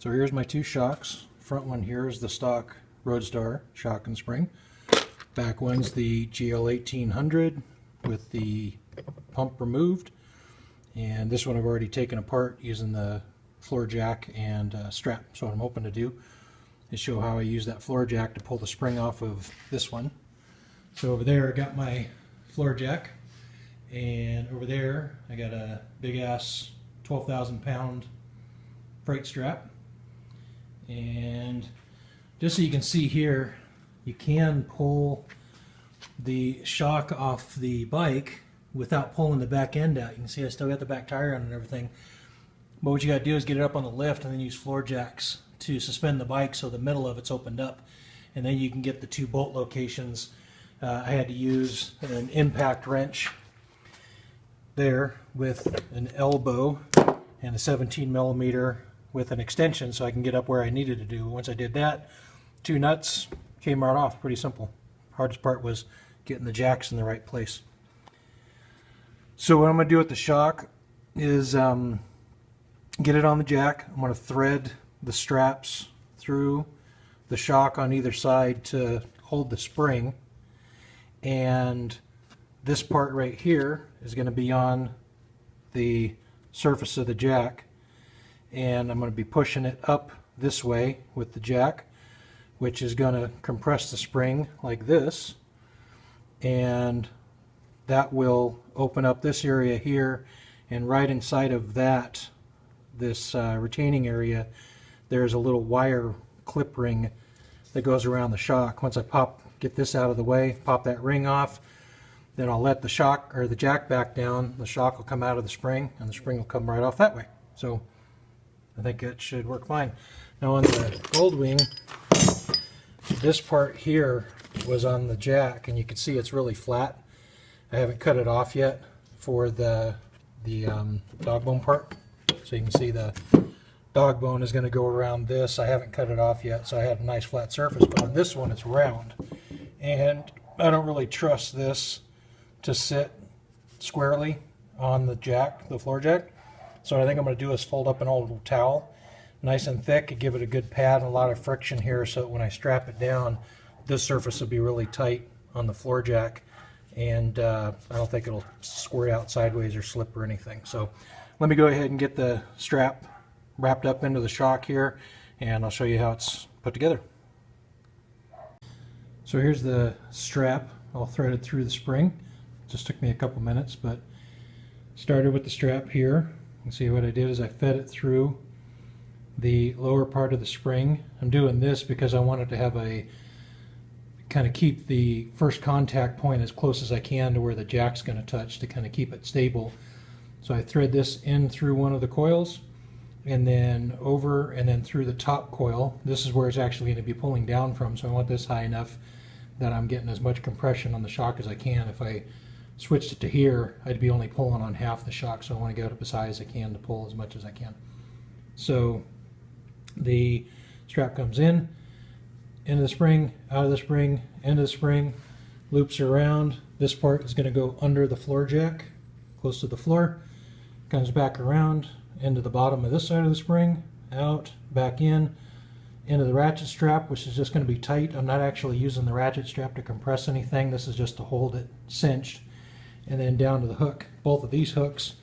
So here's my two shocks. Front one here is the stock Roadstar shock and spring. Back one's the GL 1800 with the pump removed. And this one I've already taken apart using the floor jack and strap. So what I'm hoping to do is show how I use that floor jack to pull the spring off of this one. So over there I got my floor jack, and over there I got a big ass 12,000 pound freight strap. And just so you can see here, you can pull the shock off the bike without pulling the back end out. You can see I still got the back tire on and everything. But what you got to do is get it up on the lift and then use floor jacks to suspend the bike so the middle of it's opened up. And then you can get the two bolt locations. I had to use an impact wrench there with an elbow and a 17 millimeter with an extension so I can get up where I needed to do. Once I did that, two nuts came right off. Pretty simple. Hardest part was getting the jacks in the right place. So what I'm going to do with the shock is get it on the jack. I'm going to thread the straps through the shock on either side to hold the spring, and this part right here is going to be on the surface of the jack, and I'm going to be pushing it up this way with the jack, which is going to compress the spring like this, and that will open up this area here, and right inside of that, this retaining area, there's a little wire clip ring that goes around the shock. Once I get this out of the way, pop that ring off, then I'll let the shock or the jack back down. The shock will come out of the spring, and the spring will come right off that way. So I think it should work fine. Now on the Roadwing, this part here was on the jack, and you can see it's really flat. I haven't cut it off yet for the dog bone part. So you can see the dog bone is going to go around this. I haven't cut it off yet, so I had a nice flat surface. But on this one, it's round. And I don't really trust this to sit squarely on the jack, the floor jack. So what I think I'm going to do is fold up an old towel, nice and thick, and give it a good pad and a lot of friction here, so that when I strap it down, this surface will be really tight on the floor jack, and I don't think it'll squirt out sideways or slip or anything. So let me go ahead and get the strap wrapped up into the shock here, and I'll show you how it's put together. So here's the strap all threaded through the spring. Just took me a couple minutes, but started with the strap here. You can see what I did is I fed it through the lower part of the spring. I'm doing this because I wanted to have a kind of keep the first contact point as close as I can to where the jack's going to touch to kind of keep it stable. So I thread this in through one of the coils, and then over and then through the top coil. This is where it's actually going to be pulling down from, so I want this high enough that I'm getting as much compression on the shock as I can. If I switched it to here, I'd be only pulling on half the shock, so I want to get it up as high as I can to pull as much as I can. So the strap comes in, into the spring, out of the spring, into the spring, loops around. This part is going to go under the floor jack, close to the floor, comes back around into the bottom of this side of the spring, out, back in, into the ratchet strap, which is just going to be tight. I'm not actually using the ratchet strap to compress anything. This is just to hold it cinched. And then down to the hook. Both of these hooks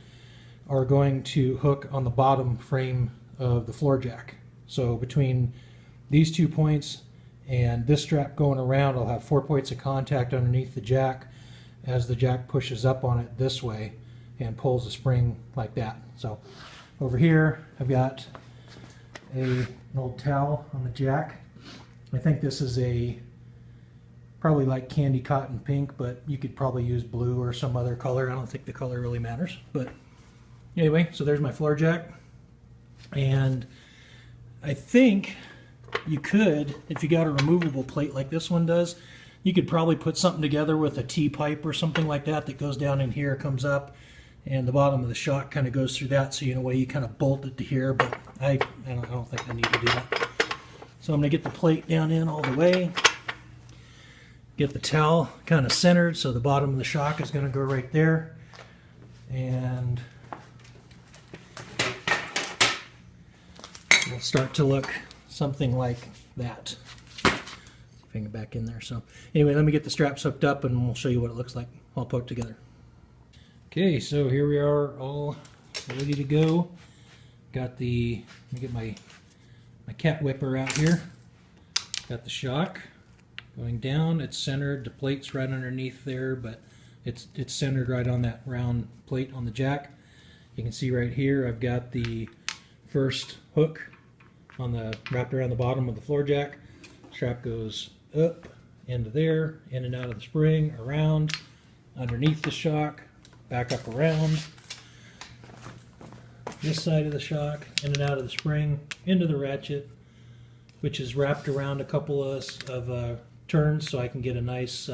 are going to hook on the bottom frame of the floor jack. So between these 2 points and this strap going around, I'll have 4 points of contact underneath the jack as the jack pushes up on it this way and pulls the spring like that. So over here I've got an old towel on the jack. I think this is probably like candy cotton pink, but you could probably use blue or some other color. I don't think the color really matters. But anyway, so there's my floor jack. And I think you could, if you got a removable plate like this one does, you could probably put something together with a T-pipe or something like that that goes down in here, comes up, and the bottom of the shock kind of goes through that, so in a way you kind of bolt it to here, but I don't think I need to do that. So I'm going to get the plate down in all the way, get the towel kind of centered so the bottom of the shock is going to go right there, and will start to look something like that. If I can get back in there. So anyway, let me get the straps hooked up and we'll show you what it looks like all put together. Okay, so here we are all ready to go. Got the, let me get my cat whipper out here. Got the shock going down. It's centered. The plate's right underneath there, but it's centered right on that round plate on the jack. You can see right here I've got the first hook on the wrapped around the bottom of the floor jack. Strap goes up into there, in and out of the spring, around, underneath the shock, back up around this side of the shock, in and out of the spring, into the ratchet, which is wrapped around a couple of turns so I can get a nice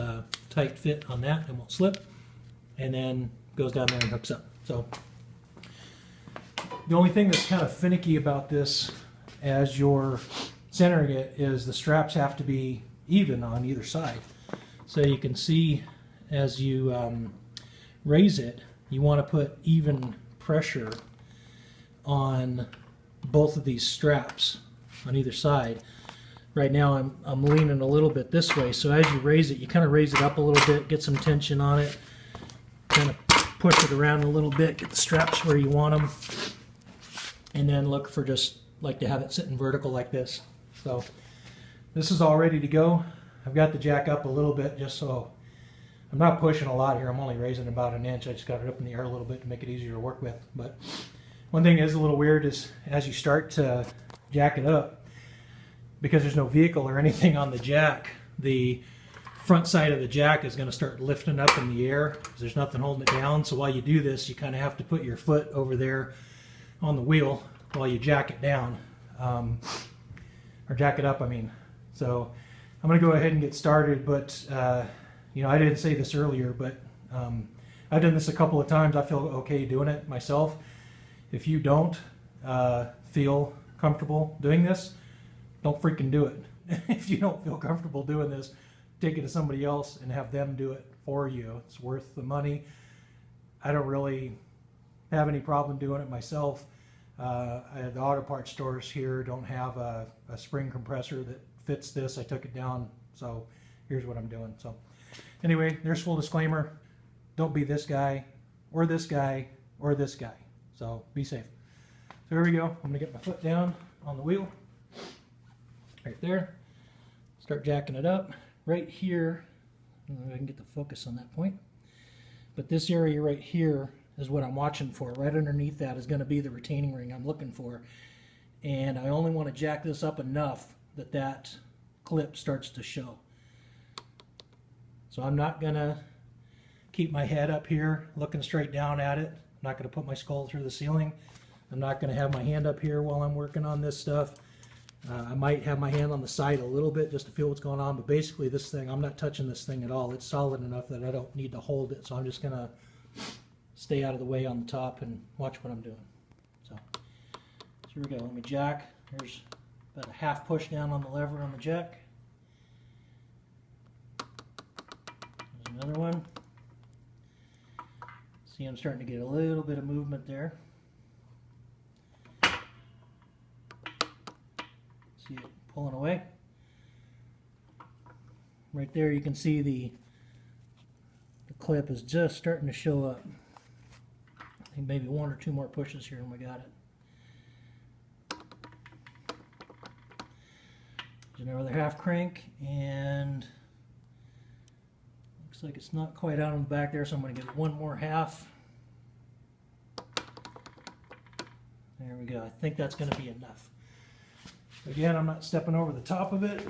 tight fit on that and won't slip, and then goes down there and hooks up. So the only thing that's kind of finicky about this as you're centering it is the straps have to be even on either side. So you can see as you raise it, you want to put even pressure on both of these straps on either side. Right now I'm leaning a little bit this way, so as you raise it, you kind of raise it up a little bit, get some tension on it, kind of push it around a little bit, get the straps where you want them, and then look for just like to have it sitting vertical like this. So this is all ready to go. I've got the jack up a little bit just so I'm not pushing a lot here. I'm only raising about an inch. I just got it up in the air a little bit to make it easier to work with. But one thing is a little weird is as you start to jack it up, because there's no vehicle or anything on the jack, the front side of the jack is going to start lifting up in the air because there's nothing holding it down. So while you do this, you kind of have to put your foot over there on the wheel while you jack it down, or jack it up, I mean. So I'm going to go ahead and get started, but you know, I didn't say this earlier, but I've done this a couple of times. I feel okay doing it myself. If you don't feel comfortable doing this, don't freaking do it. If you don't feel comfortable doing this, take it to somebody else and have them do it for you. It's worth the money. I don't really have any problem doing it myself. The auto parts stores here don't have a spring compressor that fits this. I took it down, so here's what I'm doing. So anyway, there's full disclaimer. Don't be this guy or this guy or this guy. So be safe. So here we go. I'm gonna get my foot down on the wheel right there, start jacking it up right here. I don't know if I can get the focus on that point, but this area right here is what I'm watching for. Right underneath that is going to be the retaining ring I'm looking for, and I only want to jack this up enough that that clip starts to show. So I'm not going to keep my head up here looking straight down at it. I'm not going to put my skull through the ceiling. I'm not going to have my hand up here while I'm working on this stuff. I might have my hand on the side a little bit just to feel what's going on, but basically this thing, I'm not touching this thing at all. It's solid enough that I don't need to hold it, so I'm just going to stay out of the way on the top and watch what I'm doing. So here we go. Let me jack. There's about a half push down on the lever on the jack. There's another one. See, I'm starting to get a little bit of movement there. See it pulling away. Right there you can see the clip is just starting to show up. I think maybe one or two more pushes here and we got it. There's another half crank, and looks like it's not quite out on the back there, so I'm going to get one more half. There we go. I think that's going to be enough. Again, I'm not stepping over the top of it.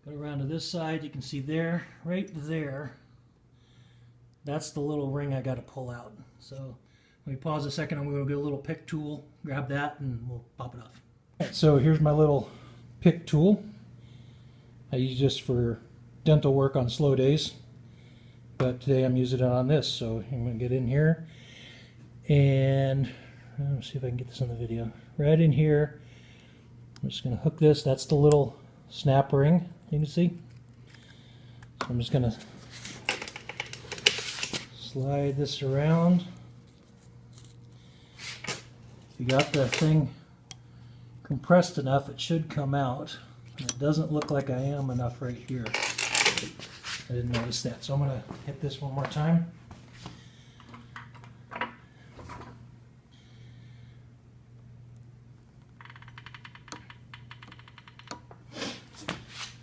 Go around to this side. You can see there, right there, that's the little ring I got to pull out. So let me pause a second. I'm going to get a little pick tool, grab that, and we'll pop it off. Right, so here's my little pick tool. I use this for dental work on slow days, but today I'm using it on this. So I'm going to get in here, and let's see if I can get this on the video. Right in here, I'm just going to hook this. That's the little snap ring, you can see. So I'm just going to slide this around. If you got the thing compressed enough, it should come out. And it doesn't look like I am enough right here. I didn't notice that, so I'm going to hit this one more time.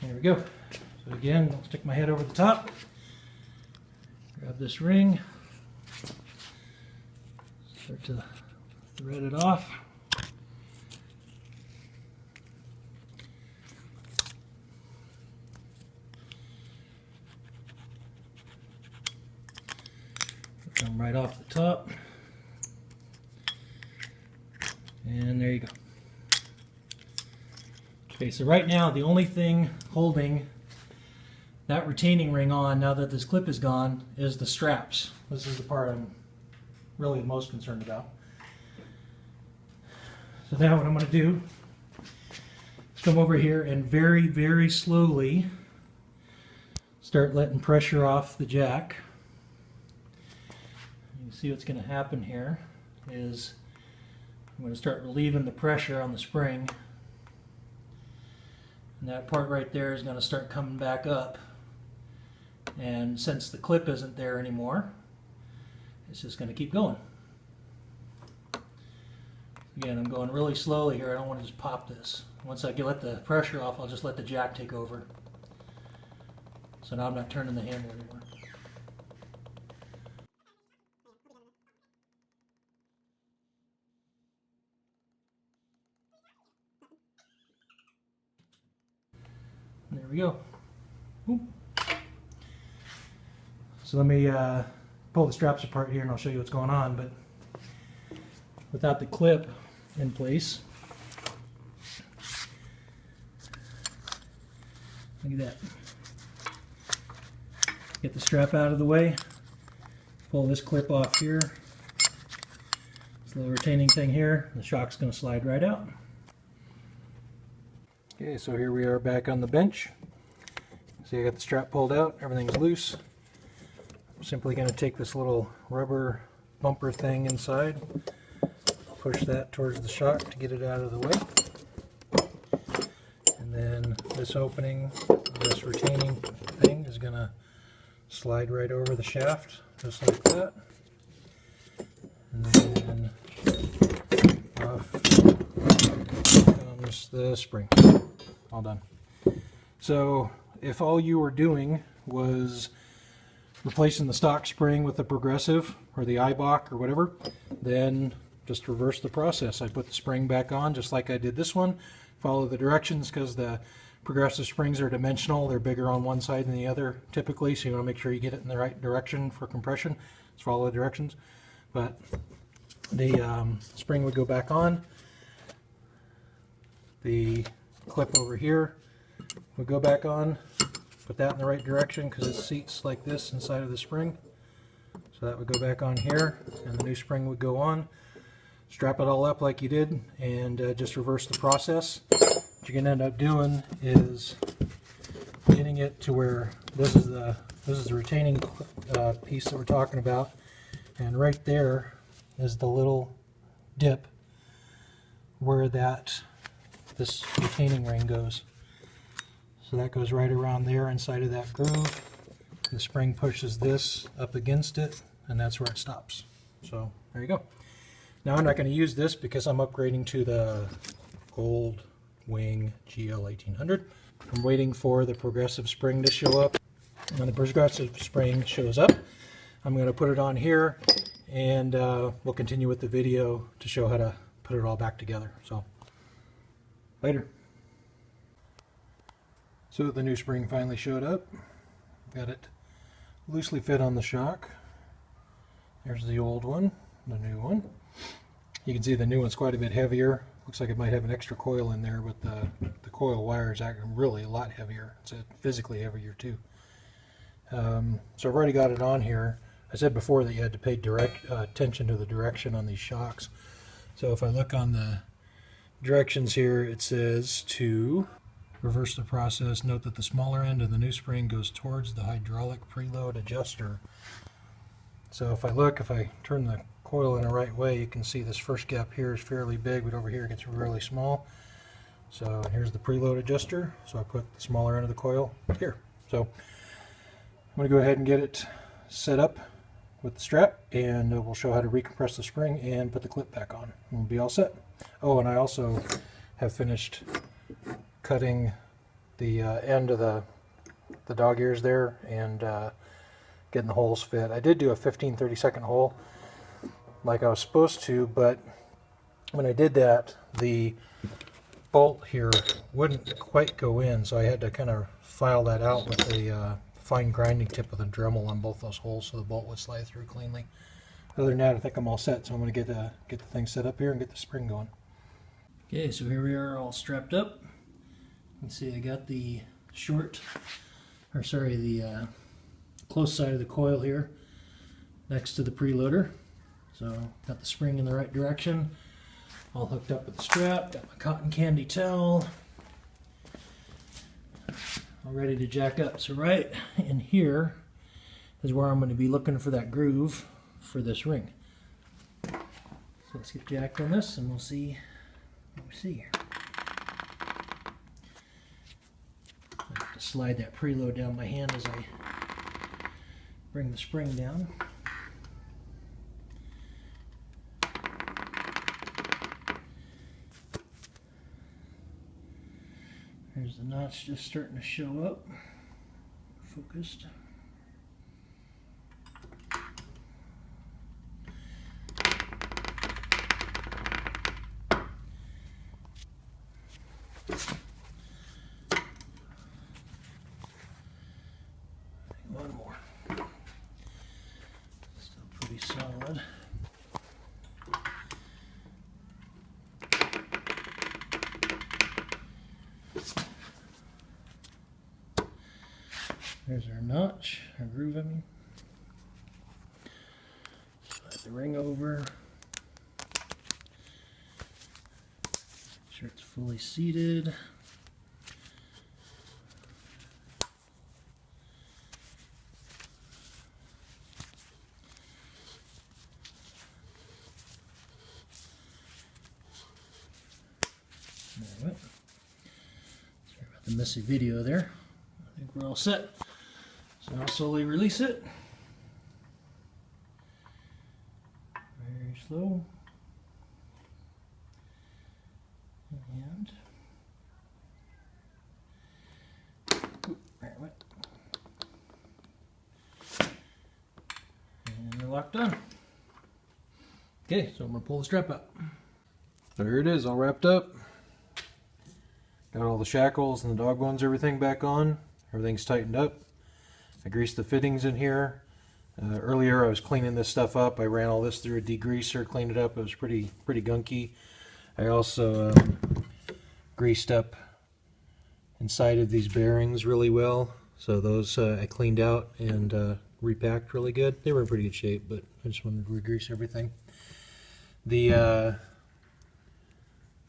There we go. So again, I'll stick my head over the top, grab this ring, start to thread it off. Come right off the top, and there you go. Okay, so right now the only thing holding that retaining ring on, now that this clip is gone, is the straps. This is the part I'm really most concerned about. So now what I'm going to do is come over here and very, very slowly start letting pressure off the jack. You see what's going to happen here is I'm going to start relieving the pressure on the spring, and that part right there is going to start coming back up, and since the clip isn't there anymore, it's just going to keep going. Again, I'm going really slowly here. I don't want to just pop this. Once I let the pressure off, I'll just let the jack take over. So now I'm not turning the handle anymore. There we go. Oop. So let me pull the straps apart here and I'll show you what's going on. But without the clip in place, look at that. Get the strap out of the way, pull this clip off here, this little retaining thing here, the shock's going to slide right out. Okay, so here we are back on the bench. See, I got the strap pulled out, everything's loose. I'm simply going to take this little rubber bumper thing inside, push that towards the shock to get it out of the way. And then this opening, this retaining thing is going to slide right over the shaft, just like that. And then off comes the spring. All done. So if all you were doing was replacing the stock spring with the progressive or the Eibach or whatever, then just reverse the process. I put the spring back on just like I did this one. Follow the directions because the progressive springs are dimensional. They're bigger on one side than the other typically, so you want to make sure you get it in the right direction for compression. Just follow the directions. But the spring would go back on. The clip over here would go back on. Put that in the right direction because it seats like this inside of the spring. So that would go back on here and the new spring would go on. Strap it all up like you did and just reverse the process. What you're going to end up doing is getting it to where this is the retaining piece that we're talking about, and right there is the little dip where this retaining ring goes. So that goes right around there inside of that groove. The spring pushes this up against it, and that's where it stops. So there you go. Now I'm not going to use this because I'm upgrading to the Roadwing GL 1800. I'm waiting for the progressive spring to show up. When the progressive spring shows up, I'm going to put it on here, and we'll continue with the video to show how to put it all back together. So later. So the new spring finally showed up. Got it loosely fit on the shock. There's the old one, the new one. You can see the new one's quite a bit heavier. Looks like it might have an extra coil in there, but the coil wire is actually really a lot heavier. It's physically heavier too. So I've already got it on here. I said before that you had to pay direct attention to the direction on these shocks. So if I look on the directions here, it says to reverse the process. Note that the smaller end of the new spring goes towards the hydraulic preload adjuster. So if I turn the coil in the right way, you can see this first gap here is fairly big, but over here it gets really small. So here's the preload adjuster. So I put the smaller end of the coil here. So I'm going to go ahead and get it set up with the strap, and we'll show how to recompress the spring and put the clip back on. And we'll be all set. Oh, and I also have finished cutting the end of the dog ears there and getting the holes fit. I did do a 15-30 second hole like I was supposed to, but when I did that, the bolt here wouldn't quite go in, so I had to kind of file that out with a fine grinding tip with a Dremel on both those holes so the bolt would slide through cleanly. Other than that, I think I'm all set, so I'm going to get the thing set up here and get the spring going. Okay, so here we are all strapped up. You can see I got the the close side of the coil here next to the preloader. So got the spring in the right direction, all hooked up with the strap, got my cotton candy towel, all ready to jack up. So right in here is where I'm going to be looking for that groove for this ring. So let's get jacked on this and we'll see what we see here. I have to slide that preload down my hand as I bring the spring down. There's the notch just starting to show up. Focused. One more. Still pretty solid. There's our notch, our groove, I mean. Slide the ring over. Make sure it's fully seated. There we go. Sorry about the messy video there. I think we're all set. So I'll slowly release it. Very slow. And there it went. And we're locked on. Okay, so I'm going to pull the strap up. There it is, all wrapped up. Got all the shackles and the dog bones, everything back on. Everything's tightened up. I greased the fittings in here. Earlier I was cleaning this stuff up. I ran all this through a degreaser, cleaned it up. It was pretty gunky. I also greased up inside of these bearings really well. So those I cleaned out and repacked really good. They were in pretty good shape, but I just wanted to re-grease everything. The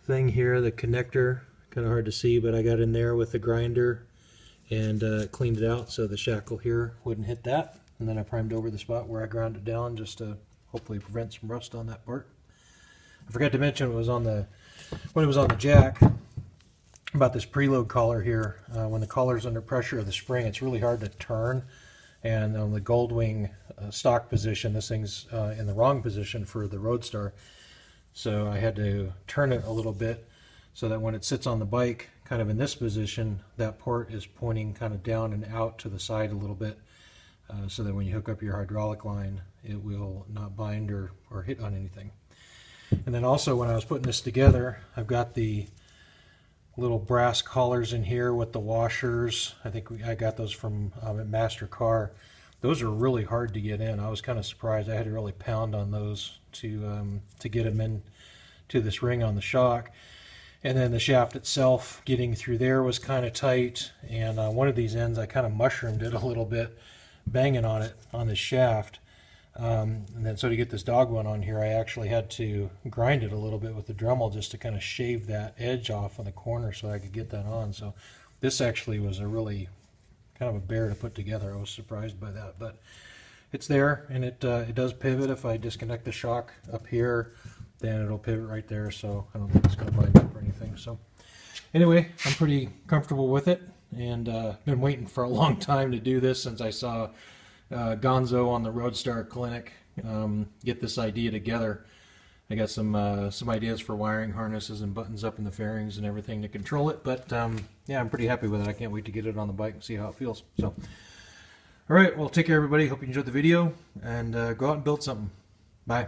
thing here, the connector, kind of hard to see, but I got in there with the grinder and cleaned it out so the shackle here wouldn't hit that, and then I primed over the spot where I ground it down just to hopefully prevent some rust on that part. I forgot to mention when it was on the jack about this preload collar here. When the collar's under pressure of the spring, it's really hard to turn, and on the Goldwing stock position, this thing's in the wrong position for the Roadstar, so I had to turn it a little bit so that when it sits on the bike kind of in this position, that port is pointing kind of down and out to the side a little bit, so that when you hook up your hydraulic line, it will not bind or hit on anything. And then also when I was putting this together, I've got the little brass collars in here with the washers. I think I got those from Master Car. Those are really hard to get in. I was kind of surprised. I had to really pound on those to get them in to this ring on the shock. And then the shaft itself, getting through there was kind of tight, and one of these ends I kind of mushroomed it a little bit, banging on it on this shaft. And then so to get this dog one on here, I actually had to grind it a little bit with the Dremel just to kind of shave that edge off on the corner so I could get that on. So this actually was a really kind of a bear to put together. I was surprised by that, but it's there, and it does pivot. If I disconnect the shock up here, then it'll pivot right there, so I don't think it's going to bind up or anything. So anyway, I'm pretty comfortable with it, and been waiting for a long time to do this since I saw Gonzo on the Roadstar Clinic get this idea together. I got some ideas for wiring harnesses and buttons up in the fairings and everything to control it, but yeah, I'm pretty happy with it. I can't wait to get it on the bike and see how it feels. So, all right, well, take care, everybody. Hope you enjoyed the video, and go out and build something. Bye.